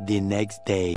the next day.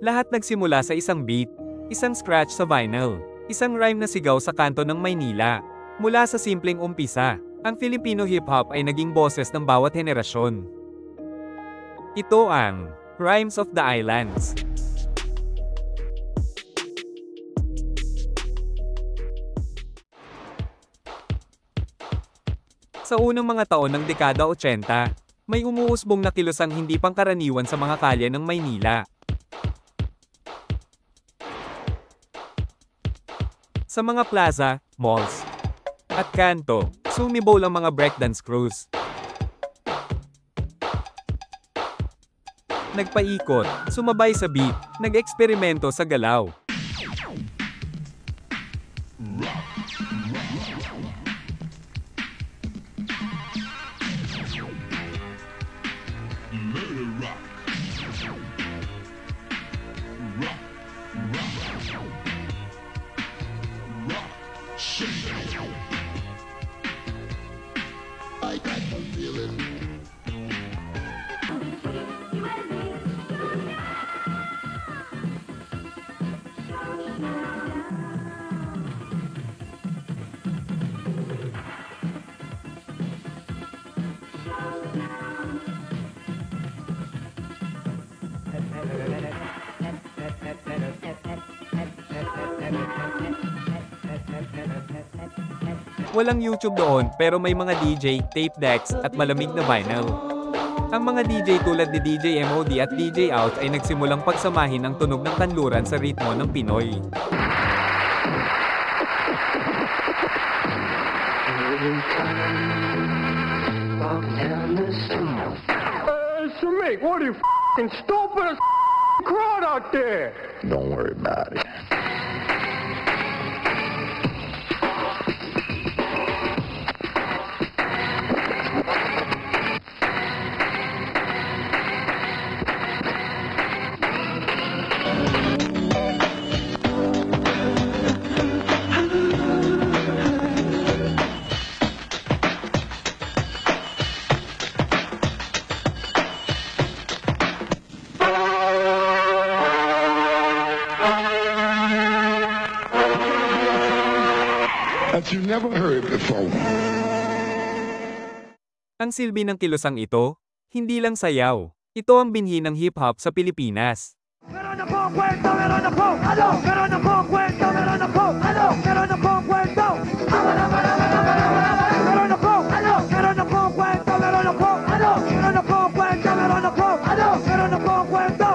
Lahat nagsimula sa isang beat, isang scratch sa vinyl, isang rhyme na sigaw sa kanto ng Maynila. Mula sa simpleng umpisa, ang Filipino hip-hop ay naging boses ng bawat henerasyon. Ito ang Rhymes of the Islands. Sa unang mga taon ng dekada 80, may umuusbong na kilosang hindi pangkaraniwan sa mga kalye ng Maynila. Sa mga plaza, malls, at kanto, sumibaw ang mga breakdance crews. Nagpaikot, sumabay sa beat, nag-eksperimento sa galaw. Walang YouTube doon pero may mga DJ, tape decks, at malamig na vinyl. Ang mga DJ tulad ni DJ MOD at DJ Ouch ay nagsimulang pagsamahin ang tunog ng kanluran sa ritmo ng Pinoy. Shamik, what are you f***ing stupid as crowd out there? Don't worry about it. That you never heard before. Ang silbi ng kilosang ito, hindi lang sayaw. Ito ang binhi ng hip-hop sa Pilipinas. Meron na pong kwento, meron na pong ano? Meron na pong kwento, meron na pong ano? Meron na pong kwento. Meron na pong ano? Meron na pong kwento, meron na pong ano? Meron na pong kwento, meron na pong ano? Meron na pong kwento.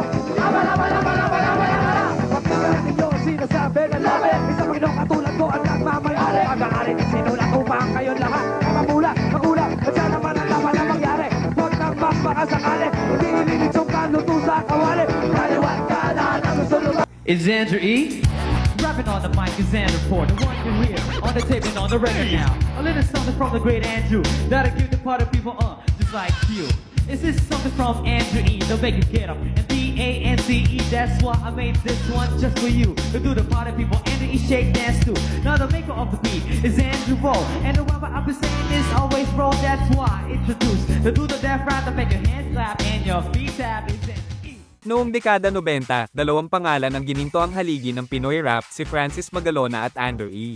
Pakinggan ninyo ang sinasabi ng labi. Isang Panginoong katulad ko ang nagmamayari. Pag-aari ng sinulat upang kayo lahat ay mamulat, magulat. At siya naman ang laban na mangyari. Huwag nang magpakasakali. Hindi ililitsong ka luto sa kawali. Kaliwan ka na ng gusto. It's Andrew E. Rapping on the mic is Andrew Ford, the one you hear on the tape and on the record now. A little something from the great Andrew that'll give the party people just like you. This is something from Andrew E. They'll make you get up and D-A-N-C-E. That's why I made this one just for you. To do the party people, Andrew E. shake dance too. Now the maker of the beat is Andrew Roll, and the rapper I've been saying is always roll. That's why I introduce to do the death rap to make your hands clap and your feet tap. Is Noong dekada 90, dalawang pangalan ang gininto ang haligi ng Pinoy rap, si Francis Magalona at Andrew E.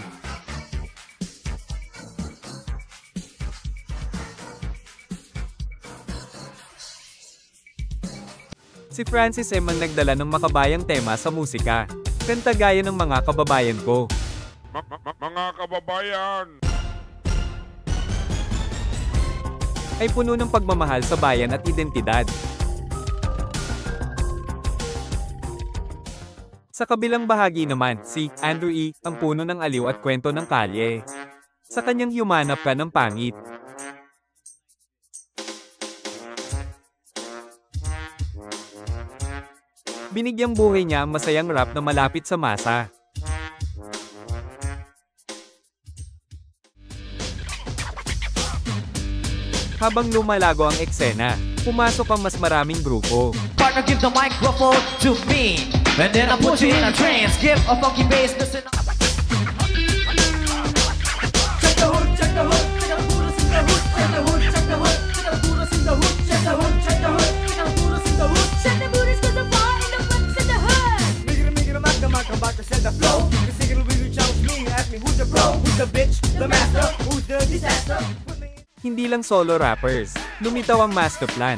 Si Francis M ang nagdala ng makabayang tema sa musika. Kanta gaya ng Mga Kababayan Ko. Mga kababayan! Ay puno ng pagmamahal sa bayan at identidad. Sa kabilang bahagi naman, si Andrew E. ang puno ng aliw at kwento ng kalye. Sa kanyang humanap ka ng pangit. Binigyang buhay niya ang masayang rap na malapit sa masa. Habang lumalago ang eksena, pumasok ang mas maraming grupo. Partner, give the microphone to me. And then I put you in a trance. Give a funky bass, listen up. Check the hood, check the hood, check the hood, check the hood, check the hood, check the hood, check the hood, check the hood, check the hood, check the hood, check the hood. Check the booties 'cause the bar in the front in the hood. Make a back to set the flow. The signal will reach out to me, ask me who's the pro, who's the bitch, the master, who's the disaster. Hindi lang solo rappers, lumitaw ang master plan.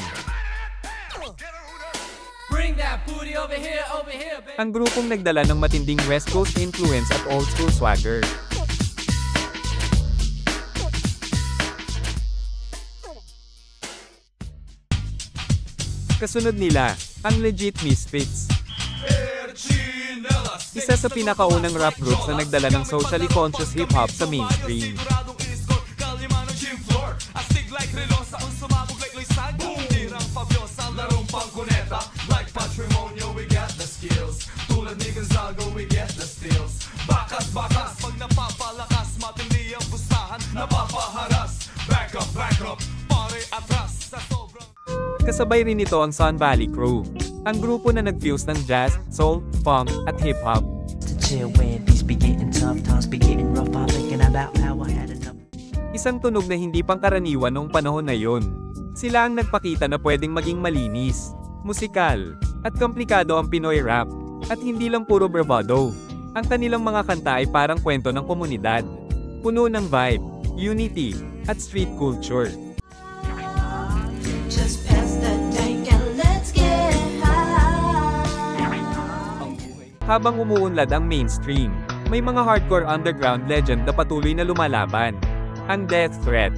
Bring that booty over here, baby. Ang grupong nagdala ng matinding West Coast influence at old school swagger. Kasunod nila, ang Legit Misfits. Isa sa pinakaunang rap groups na nagdala ng socially conscious hip-hop sa mainstream. Kasabay rin nito ang Sun Valley Crew, ang grupo na nag-fuse ng jazz, soul, funk, at hip-hop. Isang tunog na hindi pangkaraniwan noong panahon na yon. Sila ang nagpakita na pwedeng maging malinis, musikal, at komplikado ang Pinoy rap, at hindi lang puro bravado. Ang kanilang mga kanta ay parang kwento ng komunidad, puno ng vibe, unity, at street culture. Just pass that tank and let's get high. Habang umuunlad ang mainstream, may mga hardcore underground legend na patuloy na lumalaban. Ang Death Threat.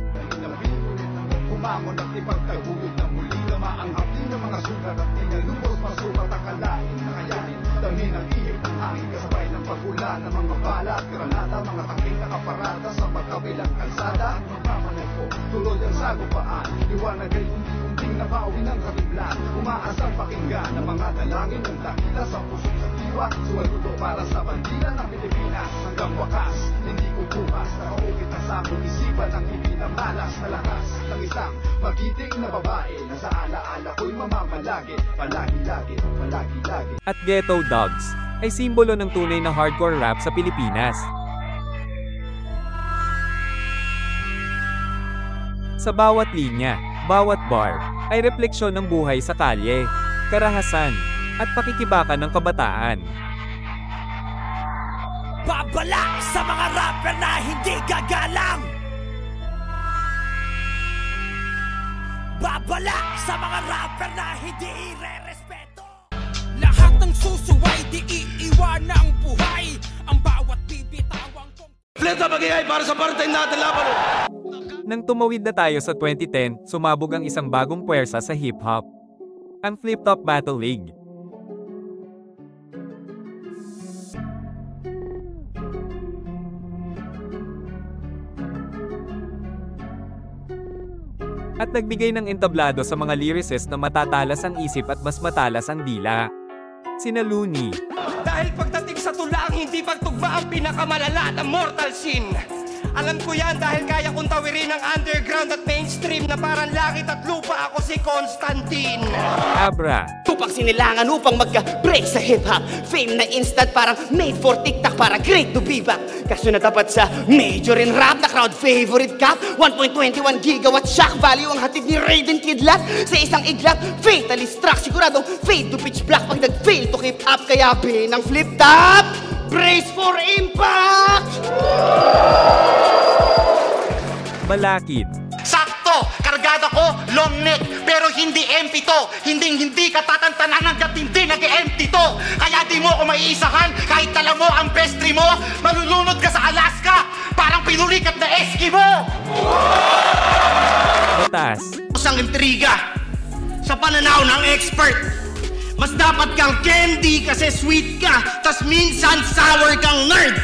Humamon at ipagtaguyod na muli na maanghapin ng mga sugat at tinalumos pasukat ang kalain na kayanin. Dangin ang ihip ng hangin kasabay ng pagula ng mga bala at granada, mga tangking nakaparada sa magkabilang kalsada. Ang magmamanay ko, tuloy ang sagupaan, liwanag ay unti-unting nabawi ng kabiglan. Umaasang pakinggan ng mga dalangin ng dakila sa pusong sa diwa. Suwaluto para sa bandila ng Pilipinas hanggang wakas. Hindi ko bukas, nakaukit na sa akong isipan ang hindi na malas na lakas ng isang magiting na babae na sa alaala ko'y mamamalagi. Palagi-lagi, palagi-lagi. At Ghetto Dogs ay simbolo ng tunay na hardcore rap sa Pilipinas. Sa bawat linya, bawat bar, ay refleksyon ng buhay sa kalye, karahasan, at pakikibakan ng kabataan. Babala sa mga rapper na hindi gagalang. Babala sa mga rapper na hindi irerespeto. Lahat ng susuway di iiwan ang buhay. Ang bawat bibitawang kong Fleta magigay para sa parte natin laban. Nang tumawid na tayo sa 2010, sumabog ang isang bagong puwersa sa hip-hop. Ang Flip Top Battle League. At nagbigay ng entablado sa mga lyricist na matatalas ang isip at mas matalas ang dila. Sina Looney. Dahil pagdating sa tulang, hindi pagtugma ang pinakamalala na mortal sin. Alam ko yan dahil kaya kong tawirin ang underground at mainstream na parang langit at lupa. Ako si Constantine. Abra. tupang sinilangan upang magka-break sa hip-hop. Fame na instant parang made for TikTok, para great to be back. Kaso na tapat sa major in rap na crowd favorite cap. 1.21 gigawatt shock value ang hatid ni Raiden Kidlat sa isang iglap. Fatally struck, siguradong fade to pitch black pag nag-fail to keep up. Kaya binang flip top, brace for impact! Balakid. Sakto! Kargada ko, long neck, pero hindi empty to. Hindi ka tatantanan hanggat hindi nag-empty to. Kaya di mo ako maiisahan, kahit alam mo ang pastry mo, malulunod ka sa Alaska, parang pinulikat na Eskimo! Batas. Isang intriga sa pananaw ng expert. Mas dapat kang candy kasi sweet ka, tas minsan sour kang nerd.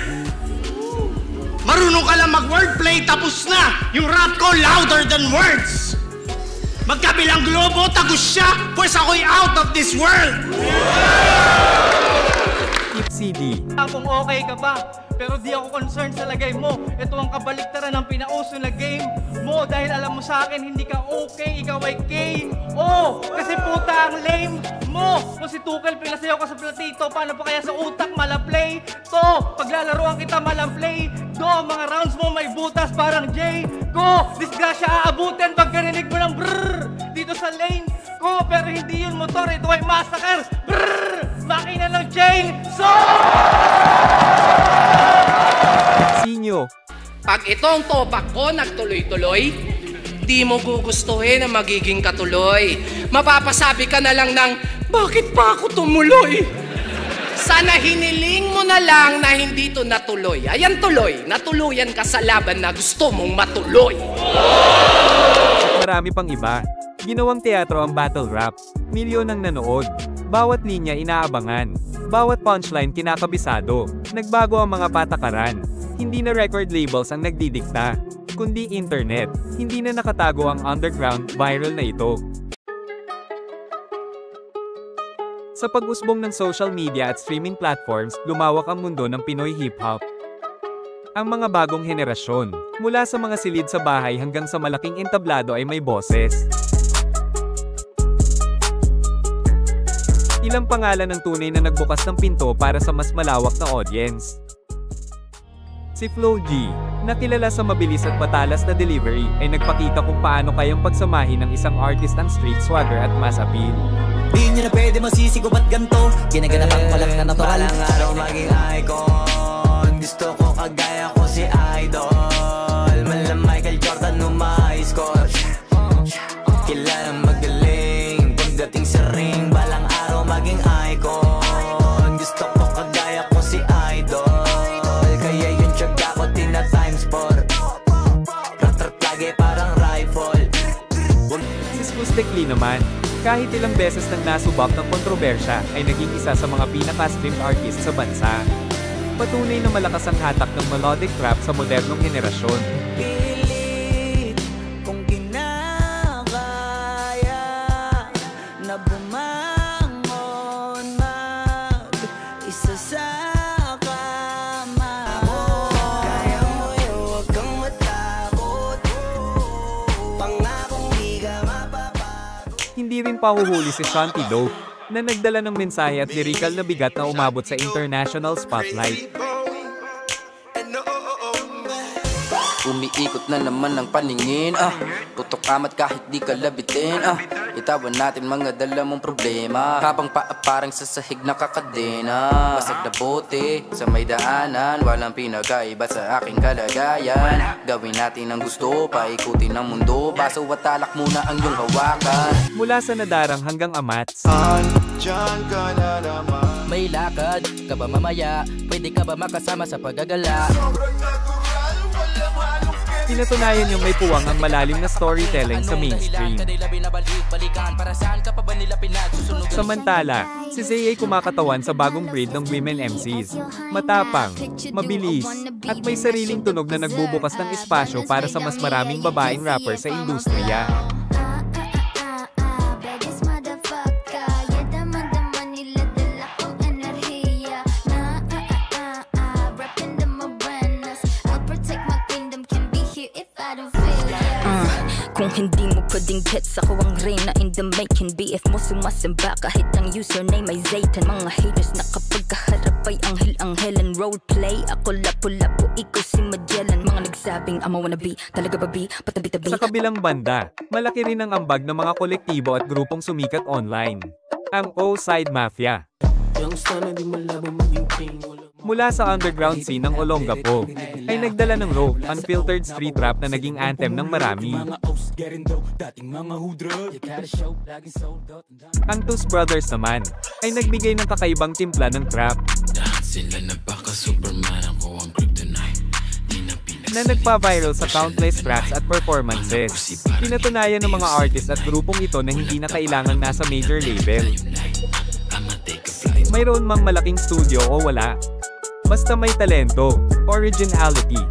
Marunong marunong ka lang mag-wordplay, tapos na! Yung rap ko louder than words! Magkabilang globo, tagus siya, pues ako'y out of this world! CD. Kung okay ka ba, pero di ako concerned sa lagay mo. Ito ang kabaliktaran ng pinauso na game mo. Dahil alam mo sa akin, hindi ka okay, ikaw ay KO. Kasi puta ang lame mo. Kung si Tukel, pinasayaw ka sa platito, paano pa kaya sa utak malaplay? To, paglalaroan kita malamplay. Do, mga rounds mo may butas parang J. Go, disgrasya aabutin pagkarinig mo ng brrrr. Dito sa lane ko, pero hindi yun motor, ito ay massacre. Brrrr, makina ng chain. So, Sinyo. Pag itong topak ko nagtuloy-tuloy, di mo gugustuhin na magiging katuloy. Mapapasabi ka na lang ng, bakit pa ako tumuloy? Sana hiniling mo na lang na hindi to natuloy. Ayan tuloy, natuluyan ka sa laban na gusto mong matuloy. Marami pang iba. Ginawang teatro ang battle rap. Milyon ang nanood. Bawat linya inaabangan. Bawat punchline kinakabisado. Nagbago ang mga patakaran. Hindi na record labels ang nagdidikta, kundi internet. Hindi na nakatago ang underground, viral na ito. Sa pag-usbong ng social media at streaming platforms, lumawak ang mundo ng Pinoy hip-hop. Ang mga bagong henerasyon, mula sa mga silid sa bahay hanggang sa malaking entablado ay may boses. Ilang pangalan ang tunay na nagbukas ng pinto para sa mas malawak na audience. Si Flo G, na kilala sa mabilis at matalas na delivery, ay nagpakita kung paano kayang pagsamahin ng isang artist ang street swagger at mass appeal. Di nyo na pwede masisigo ba't ganto? Ginaganapan ko lang na natural. Balang araw maging icon. Gusto ko kagaya ko si Idol. Malam Michael Jordan score. Kilalang magaling. Pagdating sa ring, balang araw maging icon. Gusto ko kagaya ko si Idol. Kaya yun tiyaga ko tina-times 4. Rat-rat lagi parang rifle. Si Skustek Lee naman, kahit ilang beses nang nasubak ng kontrobersya, ay naging isa sa mga pinaka-streamed artist sa bansa. Patunay na malakas ang hatak ng melodic rap sa modernong henerasyon. Pilit kung kinakaya na bumangon mag-isa sa kama mo. Kaya mo yun, huwag kang matakot. Pangakong di ka mapapago. Hindi rin pahuhuli si Shanty Dope, na nagdala ng mensahe at lyrical na bigat na umabot sa international spotlight. Umiikot na naman ang paningin, tutok amat kahit di ka labitin, itawan natin mga dala mong problema, habang parang sa sahig nakakadena. Basag na bote sa may daanan, walang pinagkaiba sa aking kalagayan. Gawin natin ang gusto, paikutin ang mundo, baso at talak muna ang iyong hawakan. Mula sa nadarang hanggang amats, Andyan ka na naman. may lakad ka ba mamaya? Pwede ka ba makasama sa paggagala? pinatunayan yung may puwang ang malalim na storytelling sa mainstream. Samantala, si Zay ay kumakatawan sa bagong breed ng women MCs. Matapang, mabilis, at may sariling tunog na nagbubukas ng espasyo para sa mas maraming babaeng rapper sa industriya. Kung hindi mo pwedeng gets, ako ang reyna in the making. BF mo sumasamba kahit ang username ay Zaytan. Mga haters na kapag kaharap ay anghel and roleplay. Ako lapu-lapu, ikaw si Magellan. Mga nagsabing I'm a wannabe, talaga ba be? Patabi-tabi. Sa kabilang banda, malaki rin ang ambag ng mga kolektibo at grupong sumikat online. Ang O-Side Mafia. Mula sa underground scene ng Olongapo, ay nagdala ng raw, unfiltered street rap na naging anthem ng marami. Ang Tus Brothers naman, ay nagbigay ng kakaibang timpla ng trap, na nagpa-viral sa countless tracks at performances. Pinatunayan ng mga artist at grupong ito na hindi na kailangang nasa major label. Mayroon mang malaking studio o wala, basta may talento, originality,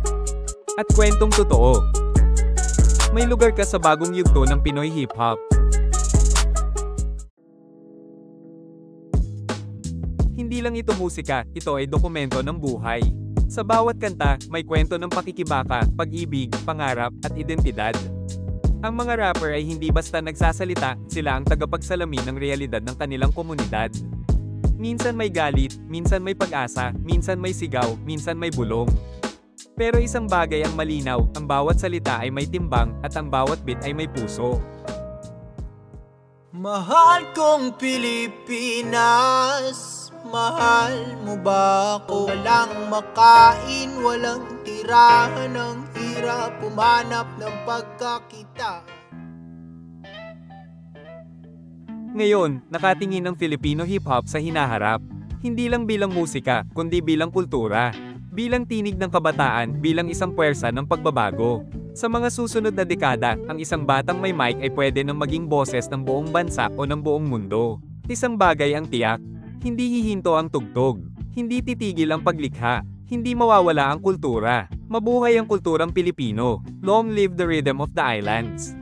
at kwentong totoo. May lugar ka sa bagong yugto ng Pinoy hip-hop. Hindi lang ito musika, ito ay dokumento ng buhay. Sa bawat kanta, may kwento ng pakikibaka, pag-ibig, pangarap, at identidad. Ang mga rapper ay hindi basta nagsasalita, sila ang tagapagsalamin ng realidad ng kanilang komunidad. Minsan may galit, minsan may pag-asa, minsan may sigaw, minsan may bulong. Pero isang bagay ang malinaw, ang bawat salita ay may timbang, at ang bawat beat ay may puso. Mahal kong Pilipinas, mahal mo ba ako? Walang makain, walang tirahan, ang hirap pumanap ng pagkakita. Ngayon, nakatingin ang Filipino hip-hop sa hinaharap. Hindi lang bilang musika, kundi bilang kultura. Bilang tinig ng kabataan, bilang isang puwersa ng pagbabago. Sa mga susunod na dekada, ang isang batang may mic ay pwede nang maging boses ng buong bansa o ng buong mundo. Isang bagay ang tiyak, hindi hihinto ang tugtog, hindi titigil ang paglikha, hindi mawawala ang kultura. Mabuhay ang kulturang Pilipino. Long live the rhythm of the islands.